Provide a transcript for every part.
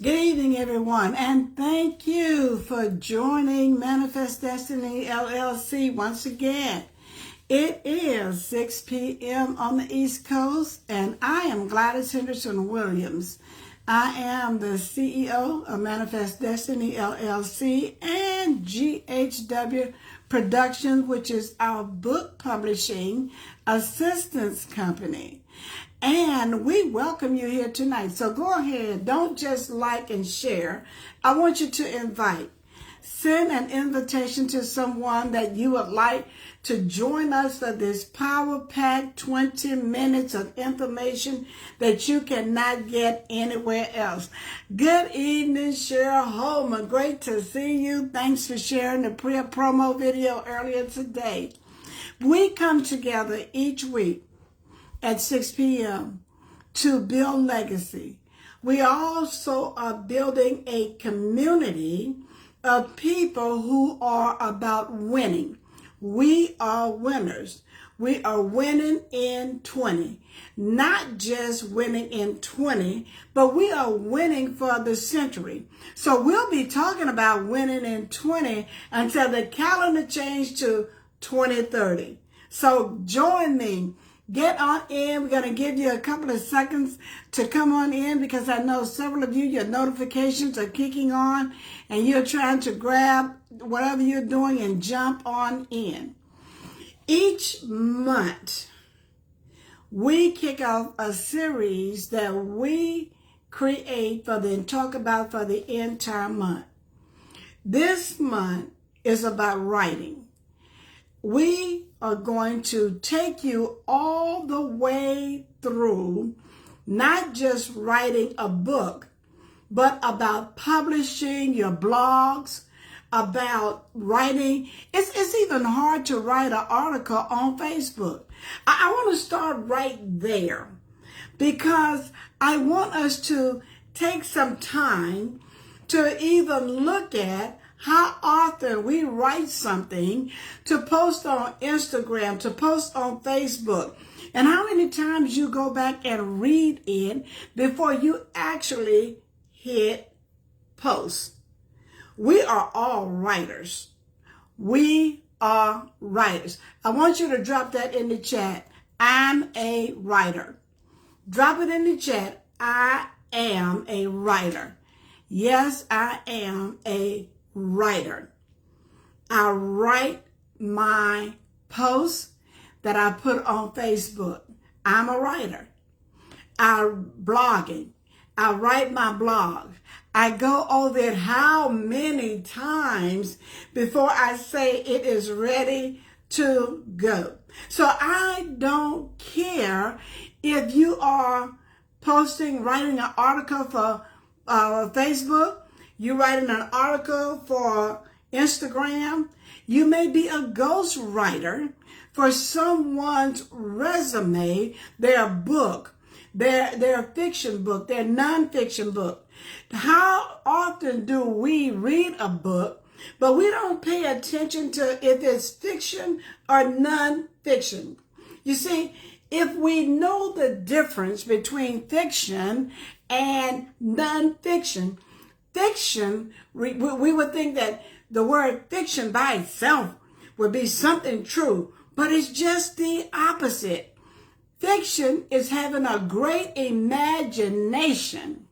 Good evening, everyone, and thank you for joining Manifest Destiny LLC once again. It is 6 p.m. on the East Coast, and I am Gladys Henderson Williams. I am the CEO of Manifest Destiny LLC and GHW Productions, which is our book publishing assistance company. And we welcome you here tonight. So go ahead, don't just like and share. I want you to invite. Send an invitation to someone that you would like to join us for this power-packed 20 minutes of information that you cannot get anywhere else. Good evening, Cheryl Holman. Great to see you. Thanks for sharing the promo video earlier today. We come together each week at 6 p.m. to build legacy. We also are building a community of people who are about winning. We are winners. We are winning in 20. Not just winning in 20, but we are winning for the century. So we'll be talking about winning in 20 until the calendar changes to 2030. So join me. Get on in. We're going to give you a couple of seconds to come on in because I know several of you, your notifications are kicking on and you're trying to grab whatever you're doing and jump on in. Each month, we kick off a series that we create and talk about for the entire month. This month is about writing. We are going to take you all the way through, not just writing a book, but about publishing your blogs, about writing. It's even hard to write an article on Facebook. I want to start right there because I want us to take some time to even look at how often we write something to post on Instagram, to post on Facebook, and how many times you go back and read it before you actually hit post. We are all writers. We are writers. I want you to drop that in the chat. I'm a writer. Drop it in the chat. I am a writer. Yes, I am a writer. I write my posts that I put on Facebook. I'm a writer. I'm blogging. I write my blog. I go over it how many times before I say it is ready to go. So I don't care if you are writing an article for Facebook, you're writing an article for Instagram. You may be a ghostwriter for someone's resume, their book, their fiction book, their nonfiction book. How often do we read a book, but we don't pay attention to if it's fiction or nonfiction? You see, if we know the difference between fiction and nonfiction, fiction, we would think that the word fiction by itself would be something true, but it's just the opposite. Fiction is having a great imagination.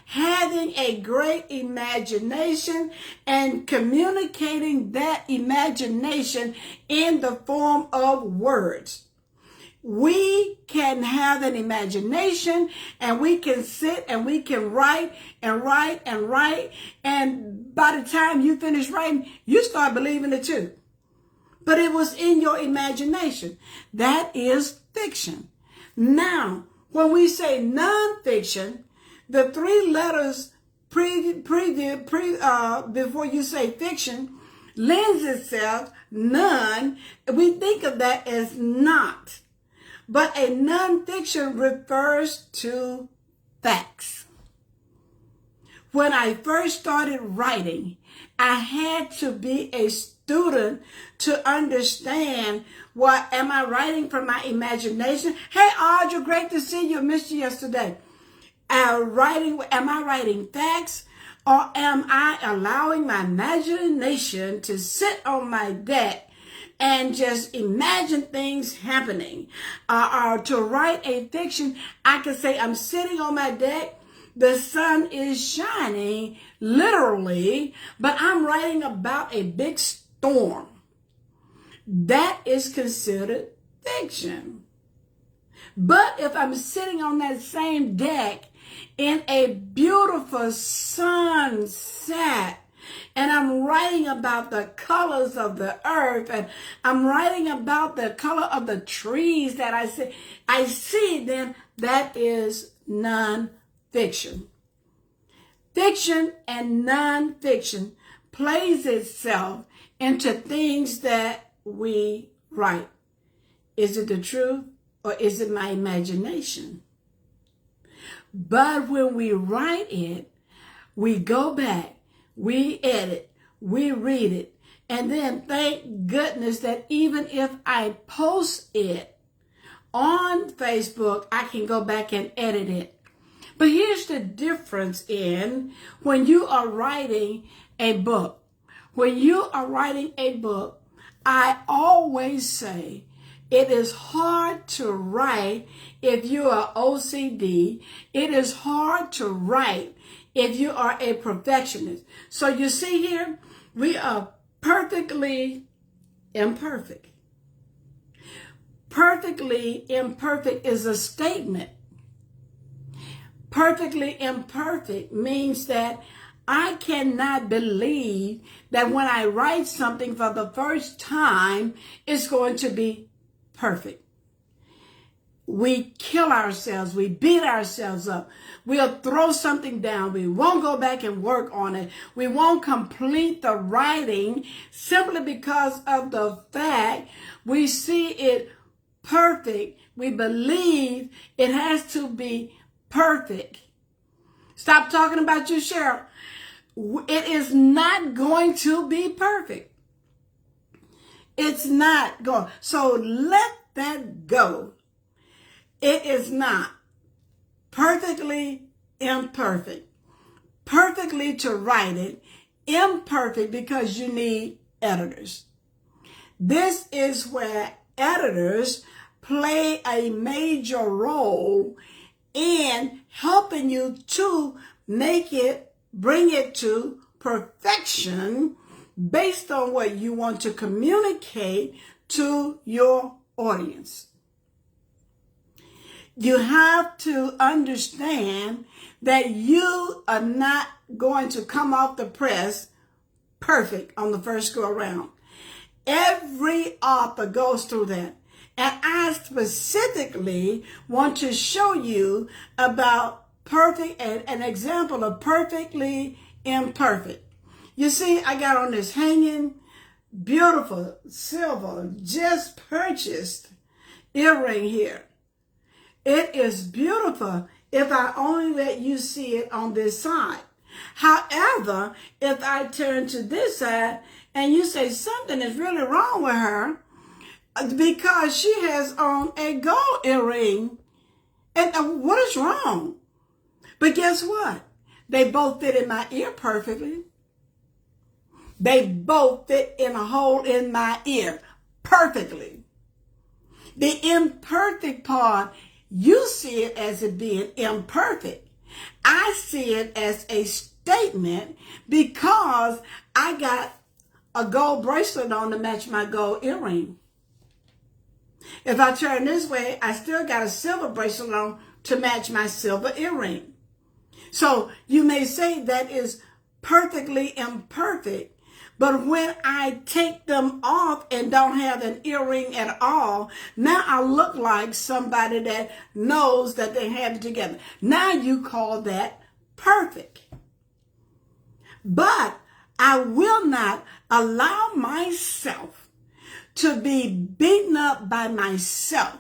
Having a great imagination and communicating that imagination in the form of words. We can have an imagination and we can sit and we can write and write and write. And by the time you finish writing, you start believing it too. But it was in your imagination. That is fiction. Now, when we say nonfiction, the three letters before you say fiction lends itself none. We think of that as not. But a nonfiction refers to facts. When I first started writing, I had to be a student to understand what am I writing from my imagination. Hey, Audra, great to see you. Missed you yesterday. Am I writing facts, or am I allowing my imagination to sit on my deck and just imagine things happening? Or to write a fiction, I could say I'm sitting on my deck, the sun is shining, literally, but I'm writing about a big storm. That is considered fiction. But if I'm sitting on that same deck in a beautiful sunset, and I'm writing about the colors of the earth, and I'm writing about the color of the trees that I see, then that is non-fiction. Fiction and non-fiction plays itself into things that we write. Is it the truth, or is it my imagination? But when we write it, we go back, we edit, we read it, and then thank goodness that even if I post it on Facebook, I can go back and edit it. But here's the difference in when you are writing a book. When you are writing a book, I always say it is hard to write if you are OCD. It is hard to write if you are a perfectionist. So you see here, we are perfectly imperfect. Perfectly imperfect is a statement. Perfectly imperfect means that I cannot believe that when I write something for the first time, it's going to be perfect. We kill ourselves. We beat ourselves up. We'll throw something down. We won't go back and work on it. We won't complete the writing simply because of the fact we see it perfect. We believe it has to be perfect. Stop talking about you, Cheryl. It is not going to be perfect. It's not going. So let that go. It is not perfectly imperfect. Perfectly to write it, imperfect because you need editors. This is where editors play a major role in helping you to bring it to perfection based on what you want to communicate to your audience. You have to understand that you are not going to come off the press perfect on the first go around. Every author goes through that. And I specifically want to show you about an example of perfectly imperfect. You see, I got on this hanging, beautiful, silver, just purchased earring here. It is beautiful if I only let you see it on this side. However, if I turn to this side and you say something is really wrong with her because she has on a gold earring, and what is wrong? But guess what? They both fit in my ear perfectly. They both fit in a hole in my ear perfectly. The imperfect part, you see it as it being imperfect. I see it as a statement because I got a gold bracelet on to match my gold earring. If I turn this way, I still got a silver bracelet on to match my silver earring. So you may say that is perfectly imperfect. But when I take them off and don't have an earring at all, now I look like somebody that knows that they have it together. Now you call that perfect. But I will not allow myself to be beaten up by myself.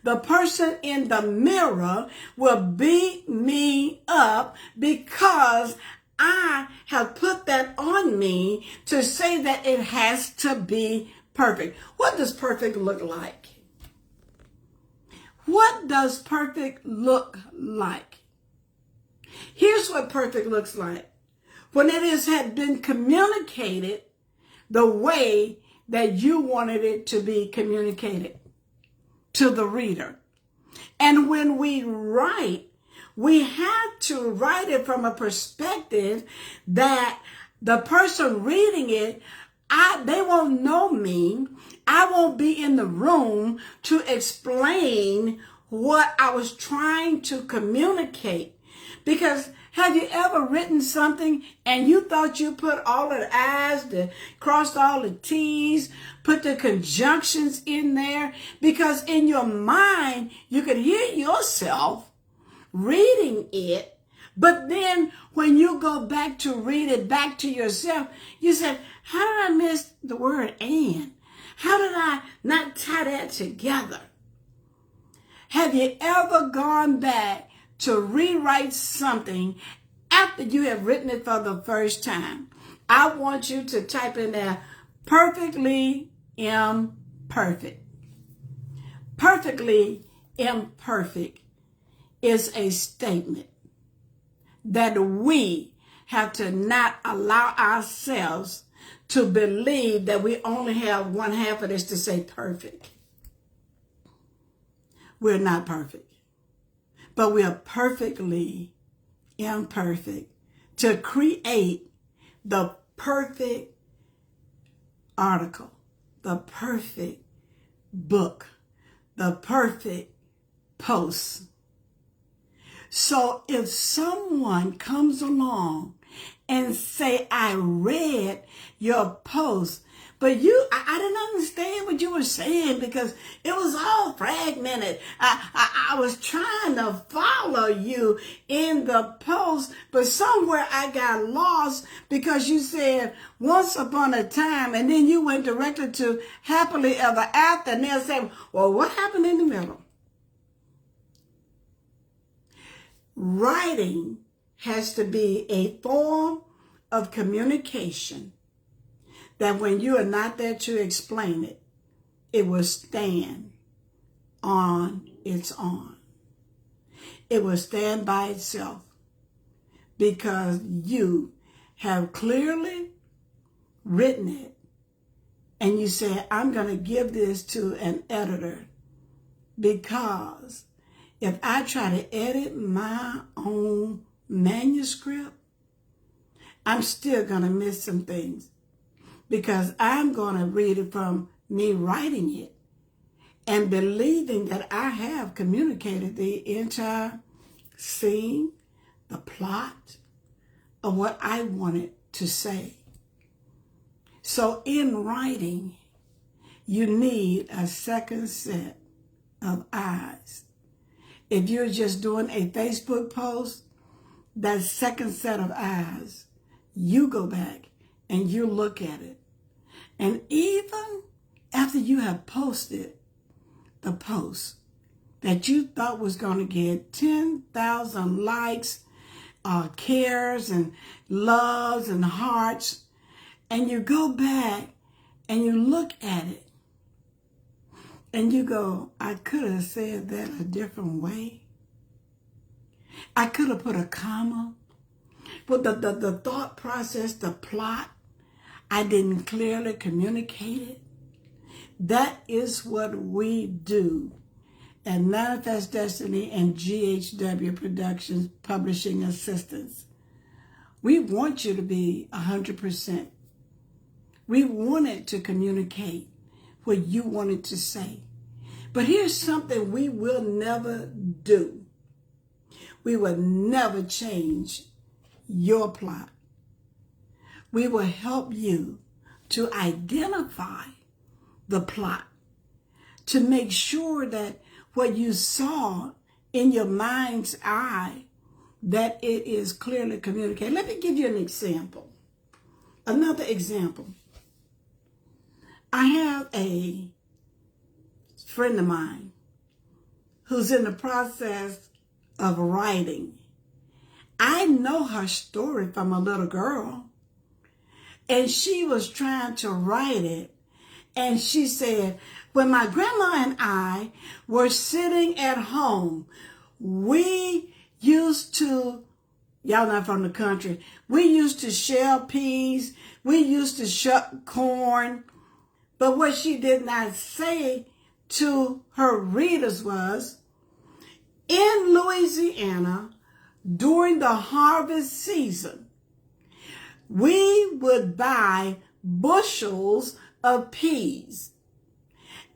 The person in the mirror will beat me up because I have put that on me to say that it has to be perfect. What does perfect look like? What does perfect look like? Here's what perfect looks like. When it had been communicated the way that you wanted it to be communicated to the reader. And when we write, we have to write it from a perspective that the person reading it, they won't know me. I won't be in the room to explain what I was trying to communicate. Because have you ever written something and you thought you put all of the I's, crossed all the T's, put the conjunctions in there? Because in your mind, you could hear yourself reading it, but then when you go back to read it back to yourself, you said, how did I miss the word and? How did I not tie that together? Have you ever gone back to rewrite something after you have written it for the first time? I want you to type in there, perfectly imperfect. Perfectly imperfect is a statement that we have to not allow ourselves to believe that we only have one half of this to say perfect. We're not perfect, but we are perfectly imperfect to create the perfect article, the perfect book, the perfect post. So if someone comes along and say, I read your post, but I didn't understand what you were saying because it was all fragmented. I was trying to follow you in the post, but somewhere I got lost because you said once upon a time, and then you went directly to happily ever after, and they'll say, well, what happened in the middle? Writing has to be a form of communication that when you are not there to explain it, it will stand on its own. It will stand by itself because you have clearly written it and you say, I'm going to give this to an editor because if I try to edit my own manuscript, I'm still going to miss some things because I'm going to read it from me writing it and believing that I have communicated the entire scene, the plot of what I wanted to say. So in writing, you need a second set of eyes. If you're just doing a Facebook post, that second set of eyes, you go back and you look at it. And even after you have posted the post that you thought was going to get 10,000 likes, cares and loves and hearts, and you go back and you look at it and you go, I could have said that a different way. I could have put a comma. But the thought process, the plot, I didn't clearly communicate it. That is what we do at Manifest Destiny and GHW Productions Publishing Assistance. We want you to be 100%. We wanted to communicate what you wanted to say. But here's something we will never do. We will never change your plot. We will help you to identify the plot, to make sure that what you saw in your mind's eye, that it is clearly communicated. Let me give you an example. Another example. I have a friend of mine who's in the process of writing. I know her story from a little girl, and she was trying to write it, and she said, when my grandma and I were sitting at home, we used to Y'all not from the country. We used to shell peas. We used to shuck corn. But what she did not say to her readers was, in Louisiana, during the harvest season, we would buy bushels of peas.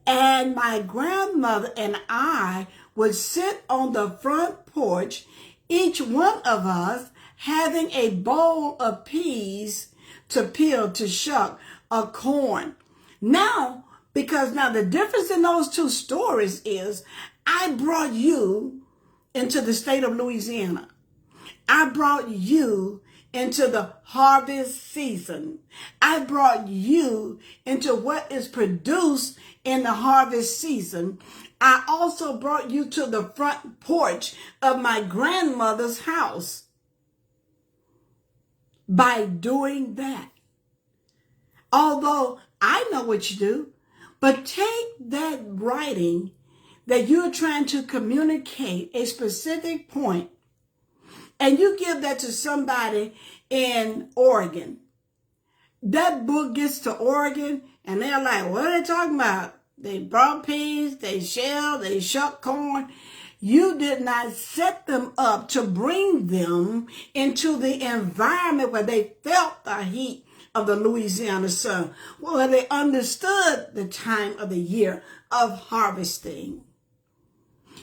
And my grandmother and I would sit on the front porch, each one of us having a bowl of peas to peel, to shuck, or corn. Now, because now the difference in those two stories is I brought you into the state of Louisiana. I brought you into the harvest season. I brought you into what is produced in the harvest season. I also brought you to the front porch of my grandmother's house by doing that. Although I know what you do, but take that writing that you're trying to communicate a specific point, and you give that to somebody in Oregon. That book gets to Oregon, and they're like, what are they talking about? They brought peas, they shelled, they shucked corn. You did not set them up to bring them into the environment where they felt the heat of the Louisiana sun, where they understood the time of the year of harvesting.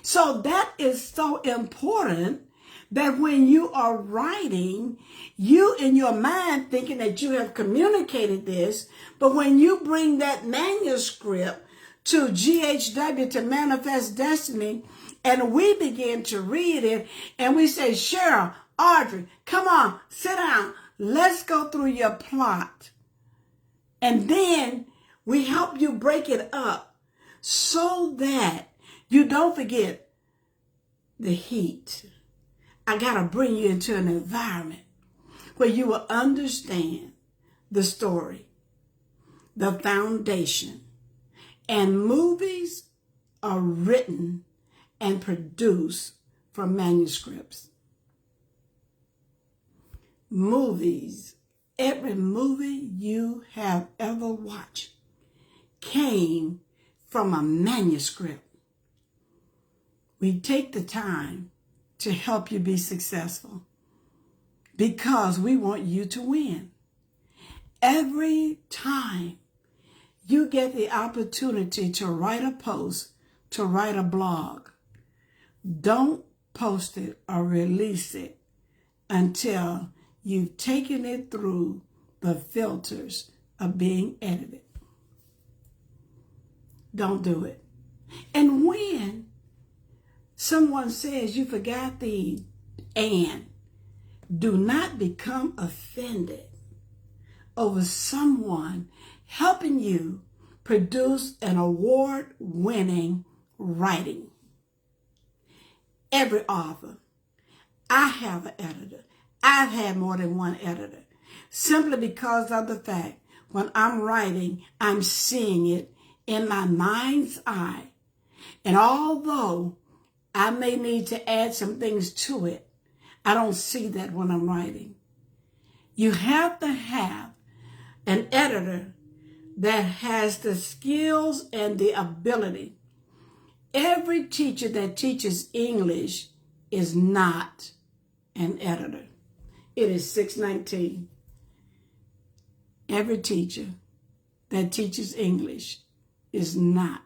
So that is so important, that when you are writing, you in your mind thinking that you have communicated this, but when you bring that manuscript to GHW, to Manifest Destiny, and we begin to read it, and we say, Cheryl, Audrey, come on, sit down. Let's go through your plot. And then we help you break it up so that you don't forget the heat. I got to bring you into an environment where you will understand the story, the foundation. And movies are written and produced from manuscripts. Movies, every movie you have ever watched came from a manuscript. We take the time to help you be successful because we want you to win. Every time you get the opportunity to write a post, to write a blog, don't post it or release it until you've taken it through the filters of being edited. Don't do it. And when someone says you forgot the and, do not become offended over someone helping you produce an award-winning writing. Every author, I have an editor. I've had more than one editor, simply because of the fact when I'm writing, I'm seeing it in my mind's eye. And although I may need to add some things to it, I don't see that when I'm writing. You have to have an editor that has the skills and the ability. Every teacher that teaches English is not an editor. It is 6:19. Every teacher that teaches English is not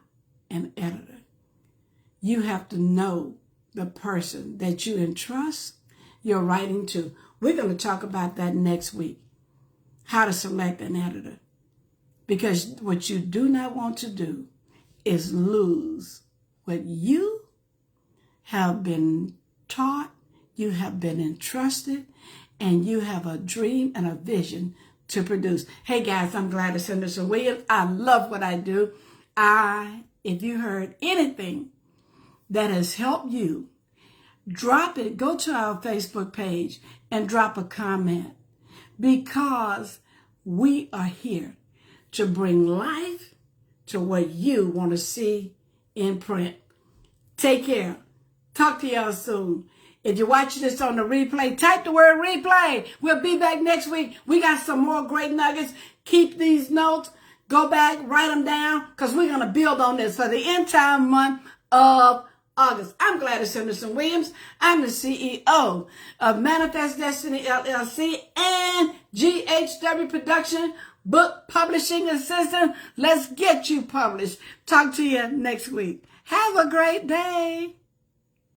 an editor. You have to know the person that you entrust your writing to. We're going to talk about that next week, how to select an editor. Because what you do not want to do is lose what you have been taught, you have been entrusted, and you have a dream and a vision to produce. Hey guys, I'm Gladys Henderson Williams. I love what I do. If you heard anything that has helped you, drop it. Go to our Facebook page and drop a comment, because we are here to bring life to what you want to see in print. Take care. Talk to y'all soon. If you're watching this on the replay, type the word replay. We'll be back next week. We got some more great nuggets. Keep these notes. Go back, write them down, because we're going to build on this for the entire month of August. I'm Gladys Henderson Williams. I'm the CEO of Manifest Destiny LLC and GHW Production, book publishing assistant. Let's get you published. Talk to you next week. Have a great day.